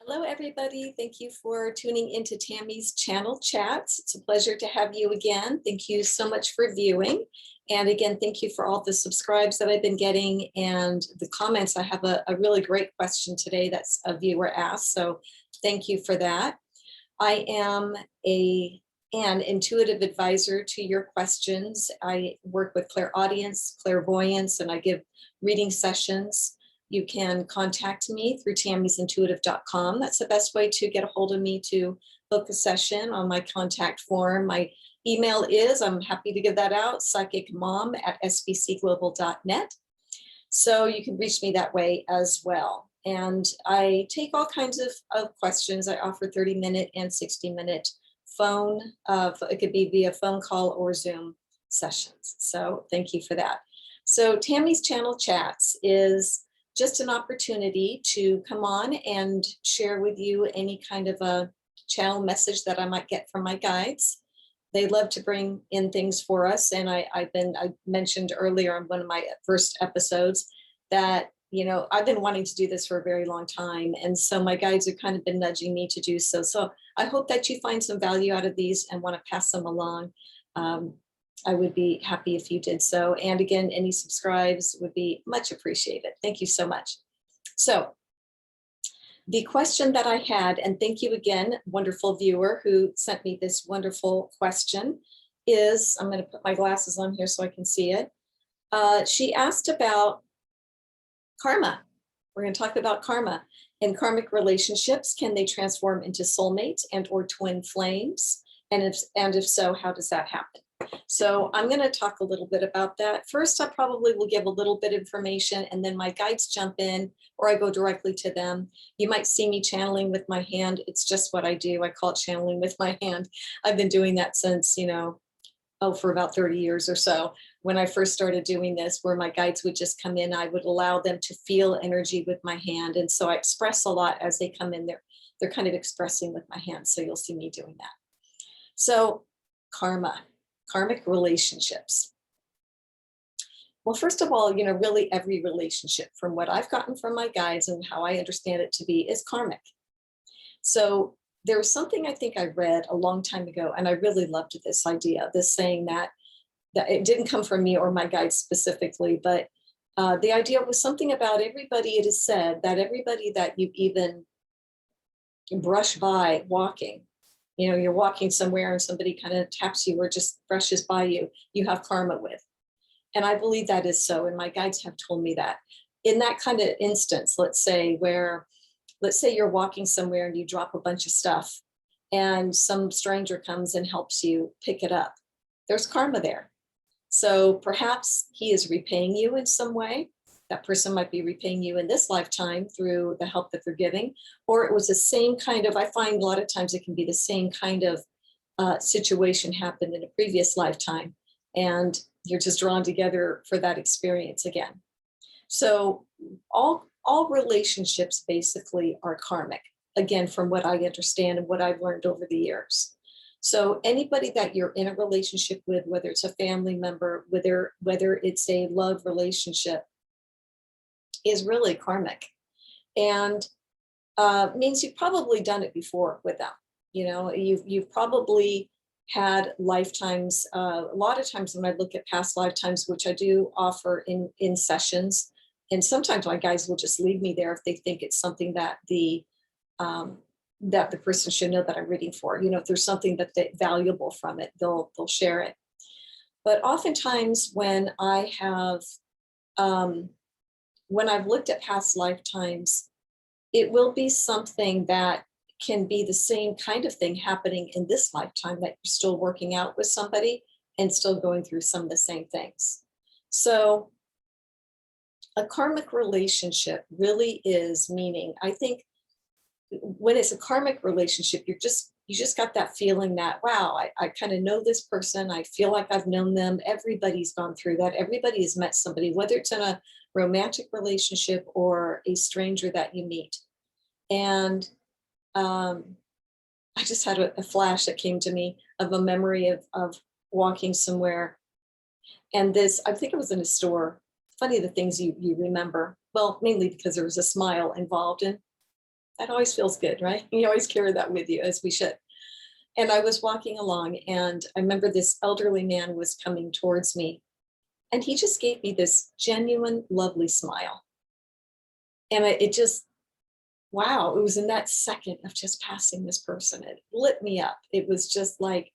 Hello, everybody. Thank you for tuning into Tammy's channel chats. It's a pleasure to have you again. Thank you so much for viewing. And again, thank you for all the subscribes that I've been getting and the comments. I have a really great question today that's a viewer asked. So thank you for that. I am an intuitive advisor to your questions. I work with clairaudience, clairvoyance, and I give reading sessions. You can contact me through tammysintuitive.com. That's the best way to get a hold of me to book a session on my contact form. My email is, I'm happy to give that out, psychicmom@sbcglobal.net. So you can reach me that way as well. And I take all kinds of questions. I offer 30-minute and 60-minute phone. It could be via phone call or Zoom sessions. So thank you for that. So Tammy's channel chats is just an opportunity to come on and share with you any kind of a channel message that I might get from my guides. They love to bring in things for us. And I mentioned earlier on one of my first episodes that, I've been wanting to do this for a very long time. And so my guides have kind of been nudging me to do so. So I hope that you find some value out of these and want to pass them along. I would be happy if you did so. And again, any subscribes would be much appreciated. Thank you so much. So the question that I had, and thank you again, wonderful viewer who sent me this wonderful question, is, I'm going to put my glasses on here so I can see it. She asked about karma. We're going to talk about karma. In karmic relationships, can they transform into soulmates and or twin flames? And if so, how does that happen? So I'm going to talk a little bit about that. First, I probably will give a little bit of information and then my guides jump in or I go directly to them. You might see me channeling with my hand. It's just what I do. I call it channeling with my hand. I've been doing that since, for about 30 years or so. When I first started doing this, where my guides would just come in, I would allow them to feel energy with my hand. And so I express a lot as they come in. They're kind of expressing with my hand. So you'll see me doing that. So karmic relationships. Well, first of all, really every relationship from what I've gotten from my guides and how I understand it to be is karmic. So there was something I think I read a long time ago, and I really loved this idea, this saying that it didn't come from me or my guides specifically, but the idea was something about everybody, it is said that everybody that you even brush by walking, you're walking somewhere and somebody kind of taps you or just brushes by you, you have karma with. And I believe that is so. And my guides have told me that in that kind of instance, let's say you're walking somewhere and you drop a bunch of stuff and some stranger comes and helps you pick it up. There's karma there. So perhaps he is repaying you in some way. That person might be repaying you in this lifetime through the help that they're giving, or it was the same kind of, I find a lot of times it can be the same kind of situation happened in a previous lifetime, and you're just drawn together for that experience again. So all relationships basically are karmic, again, from what I understand and what I've learned over the years. So anybody that you're in a relationship with, whether it's a family member, whether it's a love relationship, is really karmic, and means you've probably done it before with them. You've probably had lifetimes. A lot of times when I look at past lifetimes, which I do offer in sessions, and sometimes my guides will just leave me there if they think it's something that the person should know that I'm reading for. If there's something that valuable from it, they'll share it. But oftentimes when I have when I've looked at past lifetimes, it will be something that can be the same kind of thing happening in this lifetime, that you're still working out with somebody and still going through some of the same things. So a karmic relationship really is, meaning, I think when it's a karmic relationship, you just got that feeling that, wow, I kind of know this person. I feel like I've known them. Everybody's gone through that. Everybody has met somebody, whether it's in a romantic relationship or a stranger that you meet. And I just had a flash that came to me of a memory of walking somewhere. And this, I think it was in a store. Funny the things you remember. Well, mainly because there was a smile involved in. That always feels good, right? You always carry that with you, as we should. And I was walking along, and I remember this elderly man was coming towards me, and he just gave me this genuine, lovely smile. And it just, wow, it was in that second of just passing this person. It lit me up. It was just like,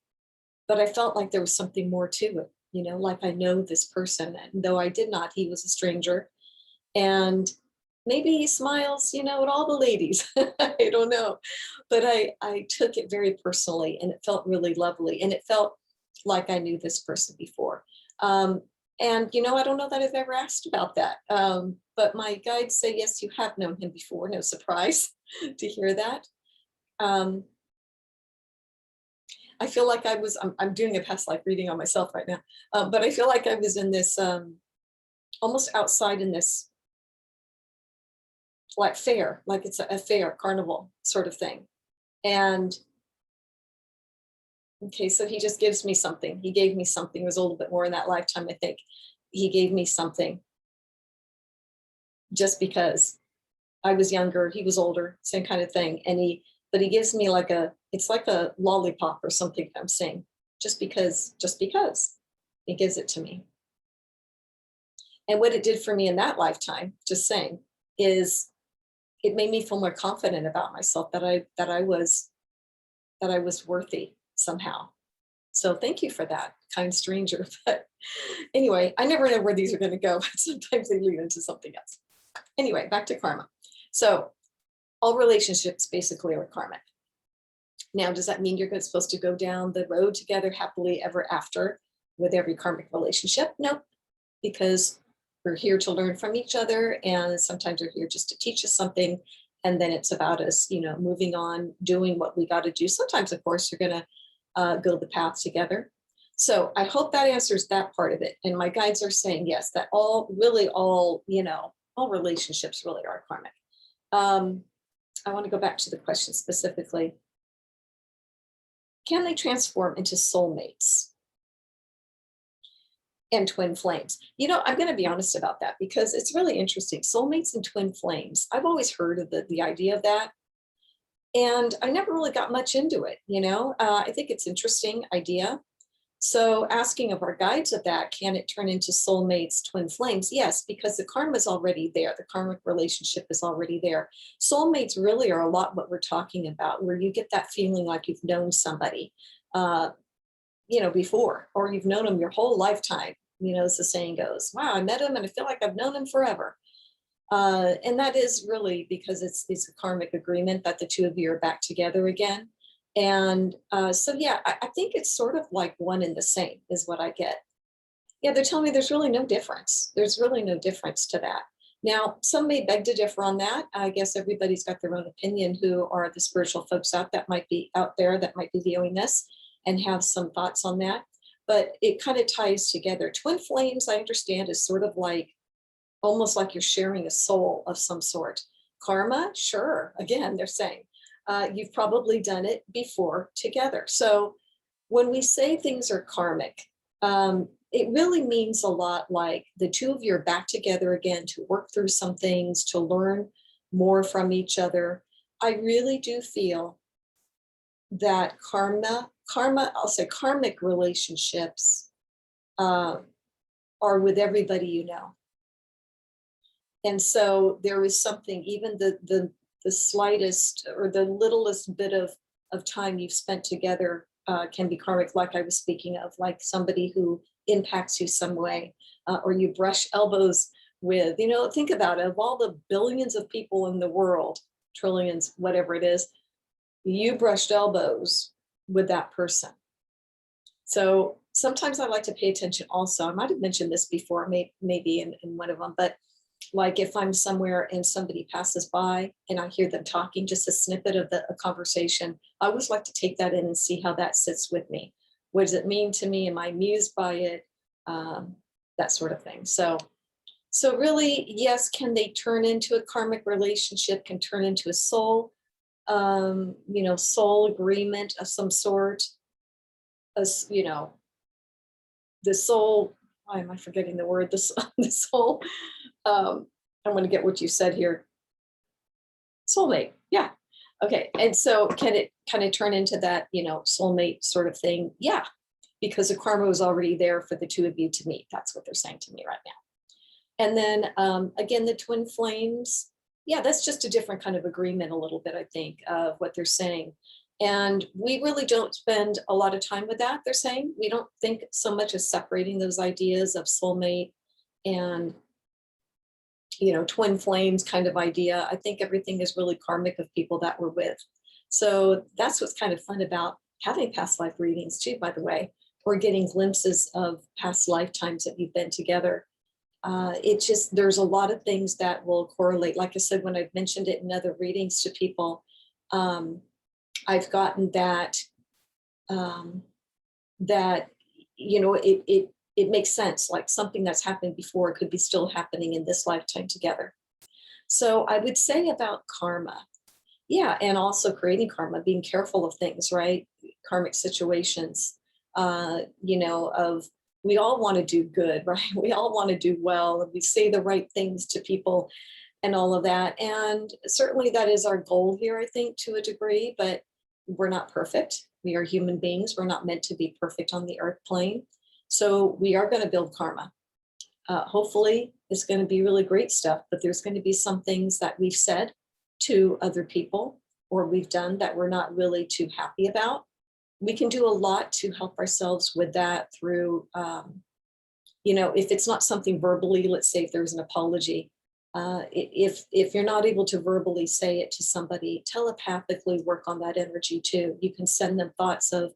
but I felt like there was something more to it, like I know this person. And though I did not, he was a stranger. And maybe he smiles, at all the ladies. I don't know. But I took it very personally, and it felt really lovely. And it felt like I knew this person before. And, I don't know that I've ever asked about that. But my guides say, yes, you have known him before. No surprise to hear that. Um, I feel like I'm doing a past life reading on myself right now. But I feel like I was in this, almost outside in this like fair, like it's a fair carnival sort of thing. And okay, so he just gives me something. He gave me something. It was a little bit more in that lifetime, I think. He gave me something just because I was younger, he was older, same kind of thing. But he gives me it's like a lollipop or something that I'm saying, just because he gives it to me. And what it did for me in that lifetime, just saying, is it made me feel more confident about myself that I was worthy somehow. So thank you for that, kind stranger. But anyway, I never know where these are going to go. Sometimes they lead into something else. Anyway, back to karma. So all relationships basically are karmic. Now, does that mean you're supposed to go down the road together happily ever after with every karmic relationship? No, because we're here to learn from each other, and sometimes we're here just to teach us something. And then it's about us, moving on, doing what we got to do. Sometimes, of course, you're going to go the path together. So I hope that answers that part of it. And my guides are saying, yes, that all relationships really are karmic. I want to go back to the question specifically. Can they transform into soulmates and twin flames? I'm going to be honest about that because it's really interesting. Soulmates and twin flames. I've always heard of the idea of that. And I never really got much into it. I think it's an interesting idea. So asking of our guides of that, can it turn into soulmates, twin flames? Yes, because the karma is already there. The karmic relationship is already there. Soulmates really are a lot what we're talking about, where you get that feeling like you've known somebody, before, or you've known them your whole lifetime. As the saying goes, wow, I met him and I feel like I've known him forever. And that is really because it's a karmic agreement that the two of you are back together again. And so, yeah, I think it's sort of like one and the same is what I get. Yeah, they're telling me there's really no difference. There's really no difference to that. Now, some may beg to differ on that. I guess everybody's got their own opinion who are the spiritual folks that might be out there that might be viewing this and have some thoughts on that. But it kind of ties together. Twin flames, I understand, is sort of like almost like you're sharing a soul of some sort. Karma, sure. Again, they're saying you've probably done it before together. So when we say things are karmic, it really means a lot like the two of you are back together again to work through some things, to learn more from each other. I really do feel that I'll say karmic relationships are with everybody you know. And so there is something, even the slightest or the littlest bit of time you've spent together can be karmic, like I was speaking of, like somebody who impacts you some way, or you brush elbows with, think about it, of all the billions of people in the world, trillions, whatever it is, you brushed elbows with that person. So sometimes I like to pay attention also. I might have mentioned this before, maybe in one of them, but like if I'm somewhere and somebody passes by and I hear them talking, just a snippet of a conversation, I always like to take that in and see how that sits with me. What does it mean to me? Am I amused by it? That sort of thing. So really, yes, can they turn into a karmic relationship, can turn into a soul, soul agreement of some sort, as, the soul, why am I forgetting the word? The soul, I want to get what you said here. Soulmate. Yeah. Okay. And so can it kind of turn into that, soulmate sort of thing? Yeah. Because the karma was already there for the two of you to meet. That's what they're saying to me right now. And then again, the twin flames. Yeah, that's just a different kind of agreement, a little bit, I think, of what they're saying. And we really don't spend a lot of time with that, they're saying. We don't think so much as separating those ideas of soulmate and twin flames kind of idea. I think everything is really karmic of people that we're with. So that's what's kind of fun about having past life readings too, by the way, or getting glimpses of past lifetimes that you've been together. There's a lot of things that will correlate. Like I said, when I've mentioned it in other readings to people, I've gotten um, that, it makes sense, like something that's happened before could be still happening in this lifetime together. So I would say about karma, yeah, and also creating karma, being careful of things, right? Karmic situations, of we all want to do good, right? We all want to do well, and we say the right things to people and all of that. And certainly that is our goal here, I think, to a degree, but we're not perfect. We are human beings. We're not meant to be perfect on the earth plane. So we are going to build karma. Hopefully it's going to be really great stuff, but there's going to be some things that we've said to other people or we've done that we're not really too happy about. We can do a lot to help ourselves with that through, if it's not something verbally, let's say if there's an apology, if you're not able to verbally say it to somebody, telepathically work on that energy too. You can send them thoughts of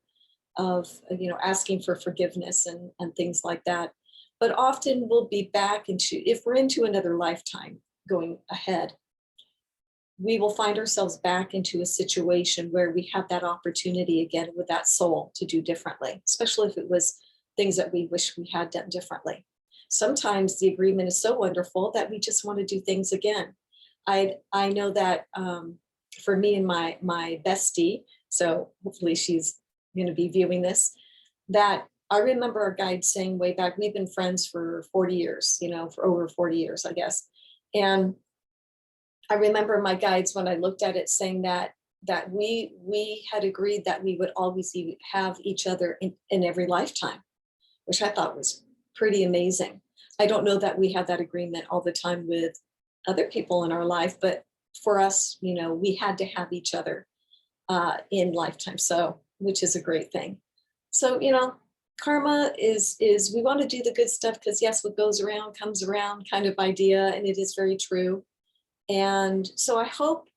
asking for forgiveness and things like that. But often we'll be back if we're into another lifetime going ahead, we will find ourselves back into a situation where we have that opportunity again with that soul to do differently, especially if it was things that we wish we had done differently. Sometimes the agreement is so wonderful that we just want to do things again. I know that for me and my bestie, so hopefully she's going to be viewing this, that I remember our guide saying way back, we've been friends for 40 years, for over 40 years, I guess. And I remember my guides, when I looked at it, saying that we had agreed that we would always have each other in every lifetime, which I thought was pretty amazing. I don't know that we have that agreement all the time with other people in our life, but for us, we had to have each other in lifetime. So, which is a great thing. So, karma is we want to do the good stuff because yes, what goes around comes around kind of idea, and it is very true. And so I hope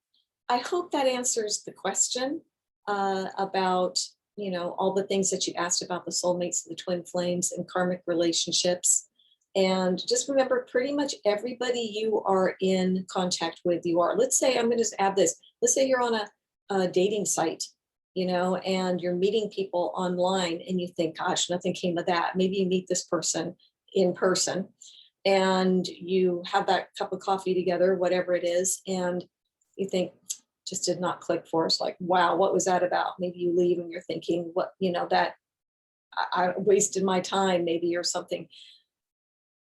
that answers the question about all the things that you asked about the soulmates, the twin flames, and karmic relationships. And just remember, pretty much everybody you are in contact with, let's say, I'm going to just add this. Let's say you're on a dating site, and you're meeting people online and you think, gosh, nothing came of that. Maybe you meet this person in person and you have that cup of coffee together, whatever it is, and you think, just did not click for us. Like, wow, what was that about? Maybe you leave and you're thinking, what, that I wasted my time maybe, or something.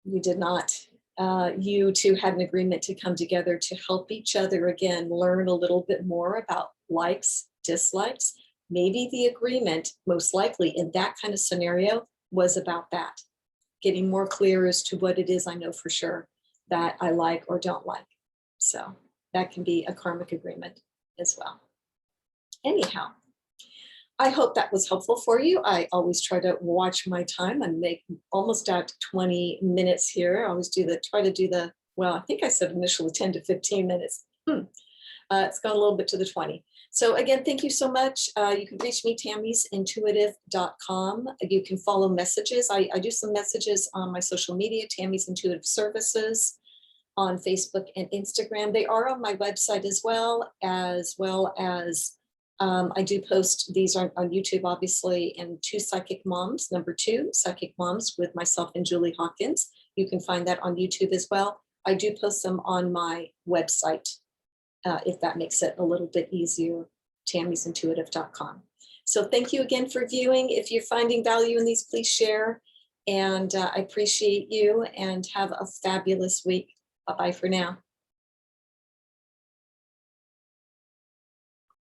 You did not. You two had an agreement to come together to help each other again, learn a little bit more about likes, dislikes. Maybe the agreement, most likely in that kind of scenario, was about that. Getting more clear as to what it is I know for sure that I like or don't like. So that can be a karmic agreement as well. Anyhow, I hope that was helpful for you. I always try to watch my time and make almost at 20 minutes here. I always try to do the, well, I think I said initially 10 to 15 minutes. It's gone a little bit to the 20. So again, thank you so much. You can reach me, tammy'sintuitive.com. You can follow messages. I do some messages on my social media, Tammy's Intuitive Services, on Facebook and Instagram. They are on my website as well as I do post these on YouTube, obviously, and Two Psychic Moms, number 2, Psychic Moms with myself and Julie Hawkins. You can find that on YouTube as well. I do post them on my website, if that makes it a little bit easier, tammy'sintuitive.com. So thank you again for viewing. If you're finding value in these, please share. And I appreciate you, and have a fabulous week. Bye-bye for now.